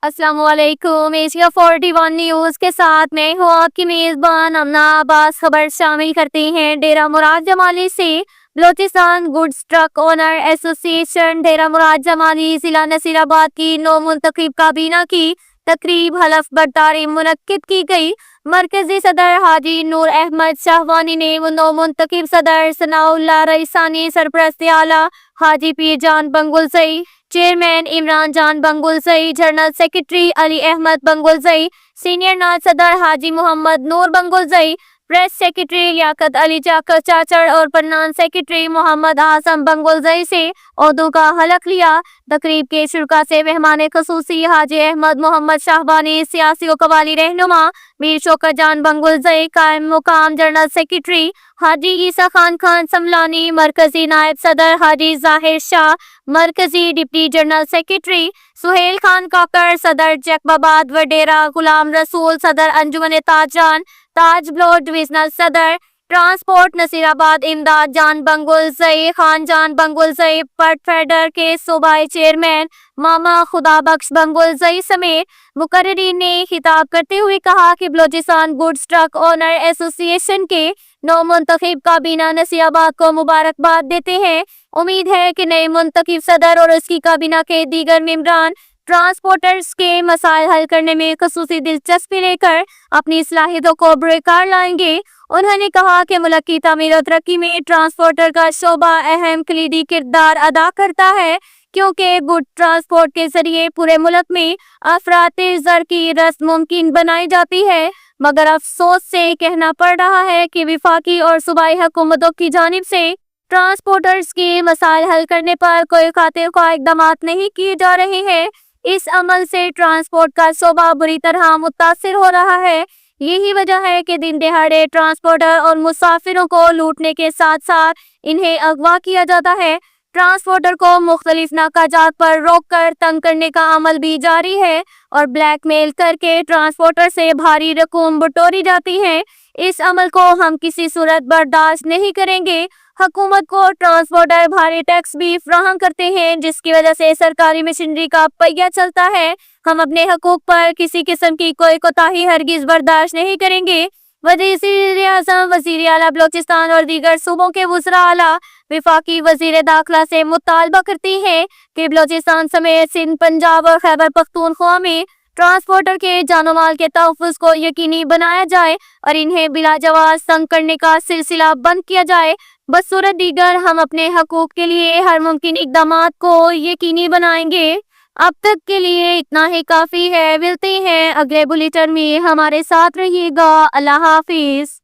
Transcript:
अस्सलाम वालेकुम। Asia 41 news के साथ मैं हूँ आपकी मेज़बान अमना अब्बास। खबर शामिल करते हैं डेरा मुराद जमाली से। Balochistan goods truck owner association Dera Murad Jamali जिला नसीराबाद की नौ मुंतखब काबीना की तकरीब हलफ बर्दारी मुनक्किद की गई। मरकजी सदर हाजी नूर अहमद शाहवानी ने नौ मुंतखब सदर सनाउल्लाह रईसानी, सरपरस्त आला हाजी पीर जान Bangulzai, chairman Imran Jan Bangulzai, general secretary Ali Ahmad Bangulzai, senior नायब सदर हाजी मोहम्मद नूर बंगुलजई, प्रेस सेक्रेटरी लियाकत अली जाकर चाचड़ और प्रधान सेक्रेटरी मोहम्मद आजम बंगुलजई से उर्दू का हलफ लिया। तकरीब के शुरा से मेहमान खसूसी हाजी अहमद मोहम्मद शाहबानी, सियासी व कबाली रहनुमा मीर शौकत जान बंगुलजई, कायम मुकाम जनरल सेक्रेटरी हाजी ईसा खान समलानी, मरकजी नायब सदर हाजी जाहिर शाह, मरकजी deputy general secretary Suhail Khan Kakar, सदर जैकबाबाद वडेरा गुलाम रसूल, सदर अंजुमन ताजान ताज ब्लॉक डिविजनल सदर ट्रांसपोर्ट नसीराबाद इमदाद जान बंगुलजई, खान जान बंगुलजई, पट फेडर के सूबाई चेयरमैन मामा खुदा बख्श बंगुलजई समेत मुकर्ररीन ने खिताब करते हुए कहा कि Balochistan goods truck owner association के नौ मुंतखब काबीना नसीराबाद को मुबारकबाद देते हैं। उम्मीद है कि नए मुंतखब सदर और उसकी काबीना के दीगर मेंबरान ट्रांसपोर्टर्स के मसाइल हल करने में खसूसी दिलचस्पी लेकर अपनी सलाहियतों को बरकरार लाएंगे। उन्होंने कहा कि मुल्क की तामीर और तरक्की में ट्रांसपोर्टर का शोबा अहम कलीदी किरदार अदा करता है, क्योंकि गुड ट्रांसपोर्ट के जरिए पूरे मुल्क में अफरात ज़र की रस्म मुमकिन बनाई जाती है। मगर अफसोस से कहना पड़ रहा है कि वफाकी और सूबाई हुकूमतों की जानिब से ट्रांसपोर्टर्स के मसाइल हल करने पर कोई खातिर ख्वाह इक़दाम नहीं किए जा रहे हैं। इस अमल से ट्रांसपोर्ट का शोबा बुरी तरह मुतासिर हो रहा है। यही वजह है कि दिन दहाड़े ट्रांसपोर्टर और मुसाफिरों को लूटने के साथ साथ इन्हें अगवा किया जाता है। ट्रांसपोर्टर को मुख्तलिफ नाकाजात पर रोक कर तंग करने का अमल भी जारी है और ब्लैकमेल करके ट्रांसपोर्टर से भारी रकूम बटोरी जाती है। इस अमल को हम किसी सूरत बर्दाश्त नहीं करेंगे। हुकूमत को ट्रांसपोर्टर भारी टैक्स भी फराहम करते हैं, जिसकी वजह से सरकारी मशीनरी का पहिया चलता है। हम अपने हकूक पर किसी किस्म की कोई कोताही हरगिज बर्दाश्त नहीं करेंगे। वज़ीर-ए-आज़म, वज़ीर आला बलोचिस्तान और दीगर सूबों के वज़रा आला वफाकी वज़ीर दाखिला से मुतालबा करती हैं कि बलोचिस्तान समेत सिंध, पंजाब और खैबर पख्तूनख्वा में ट्रांसपोर्टर के जानो माल के तहफ़्फ़ुज़ को यकीनी बनाया जाए और इन्हें बिला जवाज़ तंग करने का सिलसिला बंद किया जाए। बसूरत दीगर हम अपने हकूक के लिए हर मुमकिन इक़दामात को यकीनी बनाएंगे। अब तक के लिए इतना ही काफ़ी है। मिलते हैं अगले बुलेटिन में, हमारे साथ रहिएगा। अल्लाह हाफिज़।